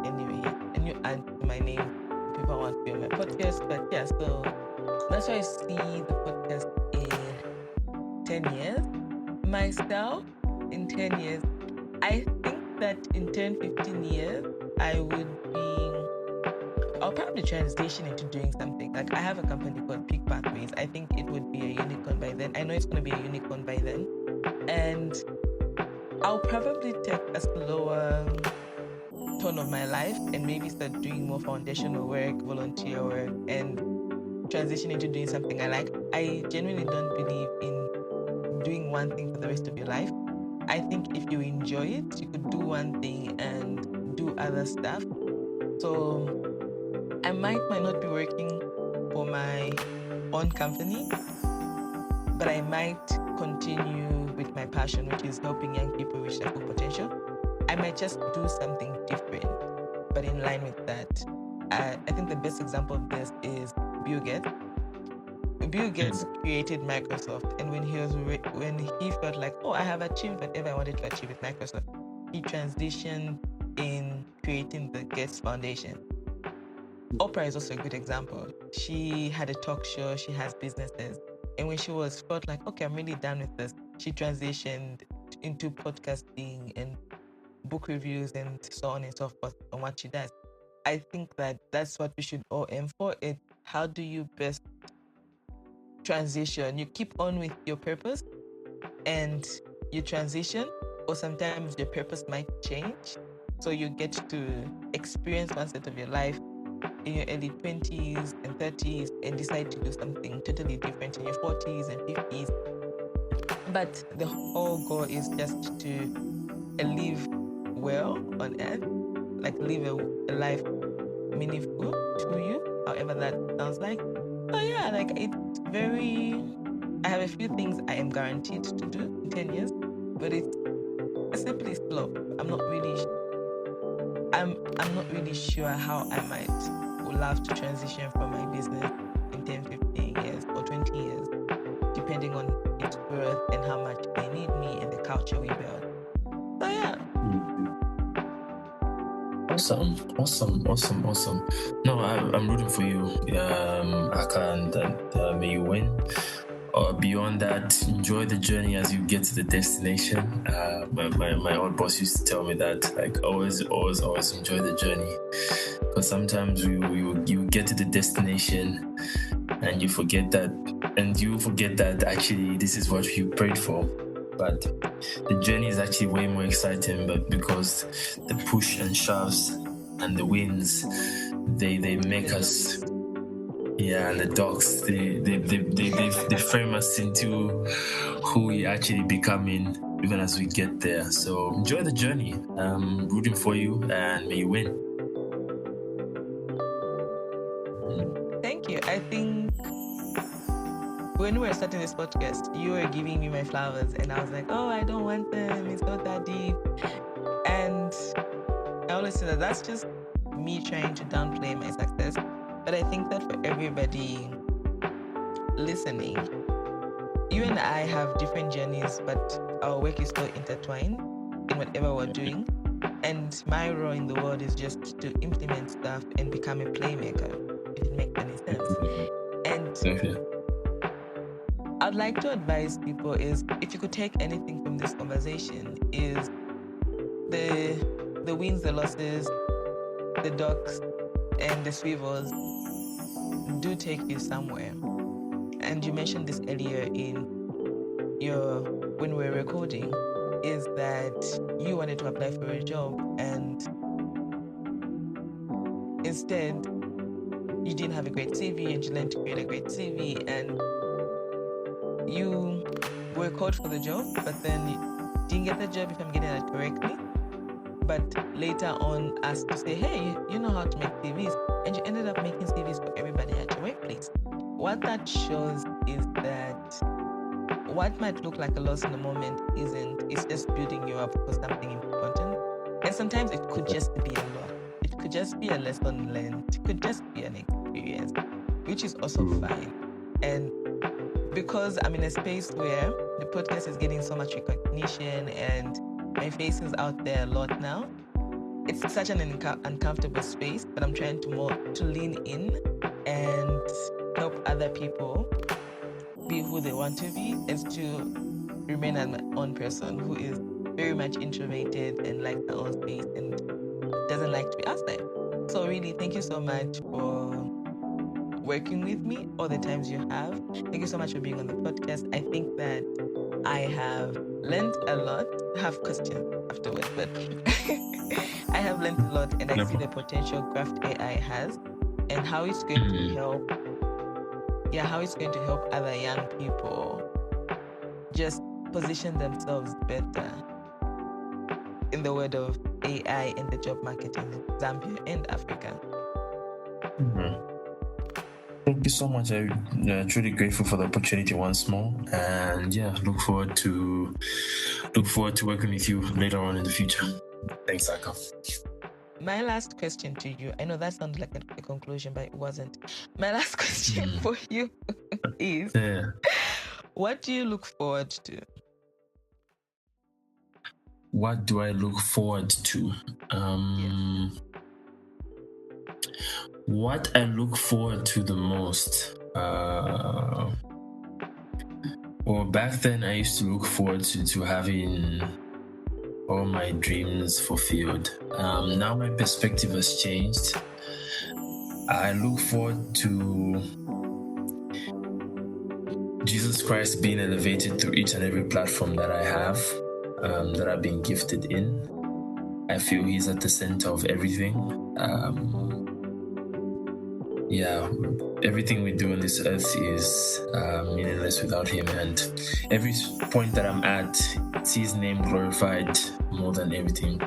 Anyway, a new add to my name. People want to be on my podcast. But yeah, so that's why I see the podcast in 10 years. Myself, in 10 years, I think that in 10, 15 years, I'll probably transition into doing something. Like, I have a company called Peak Pathways. I think it would be a unicorn by then. I know it's going to be a unicorn by then. And I'll probably take a slower tone of my life and maybe start doing more foundational work, volunteer work, and transition into doing something I like. I genuinely don't believe in doing one thing for the rest of your life. I think if you enjoy it, you could do one thing and do other stuff. So I might not be working for my own company, but I might continue with my passion, which is helping young people reach their full potential. I might just do something different, but in line with that. I think the best example of this is Bill Gates. Bill Gates created Microsoft, and when he felt like, oh, I have achieved whatever I wanted to achieve with Microsoft, he transitioned in creating the Gates Foundation. Oprah is also a good example. She had a talk show, she has businesses, and when she felt like, okay, I'm really done with this, she transitioned into podcasting and book reviews and so on and so forth on what she does. I think that that's what we should all aim for. How do you best transition? You keep on with your purpose and you transition, or sometimes your purpose might change. So you get to experience one set of your life in your early 20s and 30s and decide to do something totally different in your 40s and 50s. But the whole goal is just to live well on earth, like live a life meaningful to you, however that sounds like. So yeah, like it's very, I have a few things I am guaranteed to do in 10 years, but it's a slippery slope. I'm not really sure how I would love to transition from my business in 10, 15 years or 20 years, depending on its growth and how much they need me and the culture we build. So yeah. Awesome. No, I'm rooting for you, Aka, and may you win. Beyond that, enjoy the journey as you get to the destination. My old boss used to tell me that, like, always enjoy the journey, because sometimes you get to the destination and you forget that actually this is what you prayed for. But the journey is actually way more exciting, but because the push and shoves and the wins, they make us, and the dogs, they frame us into who we actually becoming even as we get there. So enjoy the journey. I'm rooting for you, and may you win. Thank you. I think when we were starting this podcast, you were giving me my flowers, and I was like, oh, I don't want them. It's not that deep. And I always say that that's just me trying to downplay my success. But I think that for everybody listening, you and I have different journeys, but our work is still intertwined in whatever we're doing. And my role in the world is just to implement stuff and become a playmaker, if it makes any sense. And I'd like to advise people is, if you could take anything from this conversation, is the wins, the losses, the ducks, and the swivels do take you somewhere. And you mentioned this earlier when we were recording, is that you wanted to apply for a job and instead you didn't have a great CV and you learned to create a great CV and you were called for the job, but then you didn't get the job, if I'm getting that correctly. But later on asked to say, hey, you know how to make CVs, and you ended up making CVs for everybody at your workplace. What that shows is that what might look like a loss in the moment isn't. It's just building you up for something important. And sometimes it could just be a loss. It could just be a lesson learned. It could just be an experience, which is also fine. And because I'm in a space where the podcast is getting so much recognition and my face is out there a lot now, it's such an uncomfortable space, but I'm trying to lean in and help other people be who they want to be, and to remain as my own person who is very much introverted and likes her own space and doesn't like to be outside. So really, thank you so much for working with me all the times you have. Thank you so much for being on the podcast. I think that I have learned a lot. I have questions afterwards, but I have learned a lot, and I see the potential Graft AI has and how it's going to help. Yeah, how it's going to help other young people just position themselves better in the world of AI and the job market in Zambia and Africa. Thank you so much. I'm truly grateful for the opportunity once more, and look forward to working with you later on in the future. Thanks, Aka. My last question to you, I know that sounded like a conclusion, but it wasn't. My last question for you is, what do you look forward to? What do I look forward to? What I look forward to the most. Well, back then I used to look forward to having all my dreams fulfilled. Now my perspective has changed. I look forward to Jesus Christ being elevated through each and every platform that I have, that I've been gifted in. I feel He's at the center of everything. Everything we do on this earth is meaningless without Him, and every point that I'm at, it's His name glorified more than everything.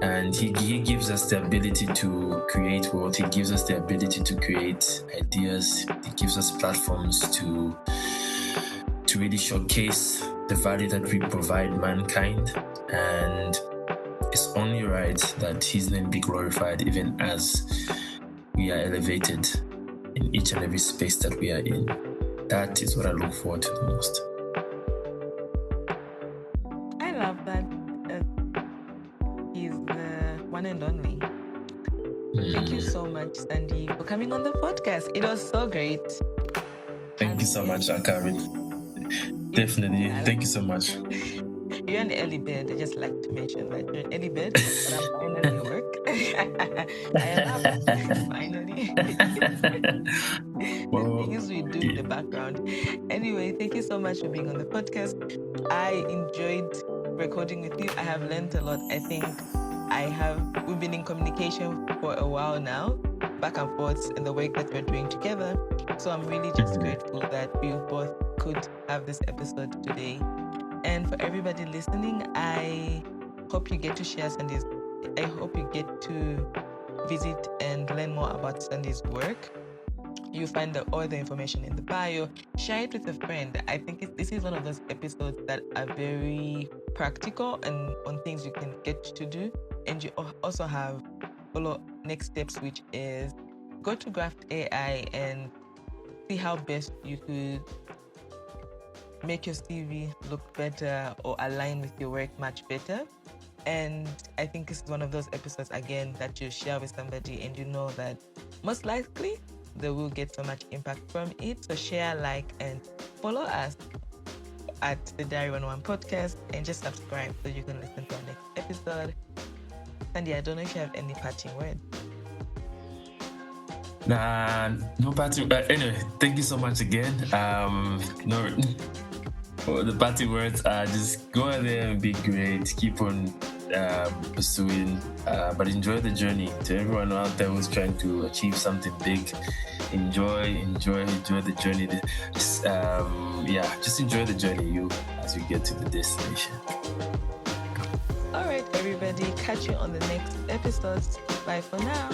And he gives us the ability to create wealth. He gives us the ability to create ideas. He gives us platforms to really showcase the value that we provide mankind. And it's only right that His name be glorified, even as we are elevated in each and every space that we are in. That is what I look forward to the most. I love that. He's the one and only. Thank you so much, Sandy, for coming on the podcast. It was so great. Thank you so much, Akari. Definitely. Thank you so much. You're an early bird. I just like to mention that you're an early bird, but I'm finally at work. I am up, finally. The things we do in the background. Anyway, thank you so much for being on the podcast. I enjoyed recording with you. I have learned a lot. I think we've been in communication for a while now, back and forth in the work that we're doing together. So I'm really just grateful that we both could have this episode today. And for everybody listening, I hope you get to share Sandy's. I hope you get to visit and learn more about Sandy's work. You find all the information in the bio. Share it with a friend. I think this is one of those episodes that are very practical and on things you can get to do. And you also have follow next steps, which is go to Graft AI and see how best you could make your CV look better or align with your work much better. And I think it's one of those episodes, again, that you share with somebody and you know that most likely they will get so much impact from it. So share, like, and follow us at the Diary 101 podcast and just subscribe so you can listen to our next episode. Sandy, I don't know if you have any parting words. Nah, no parting. Anyway, thank you so much again. The parting words are just go out there and be great. Keep on pursuing, but enjoy the journey. To everyone out there who's trying to achieve something big, enjoy the journey. Just enjoy the journey as you get to the destination. All right, everybody, catch you on the next episodes. Bye for now.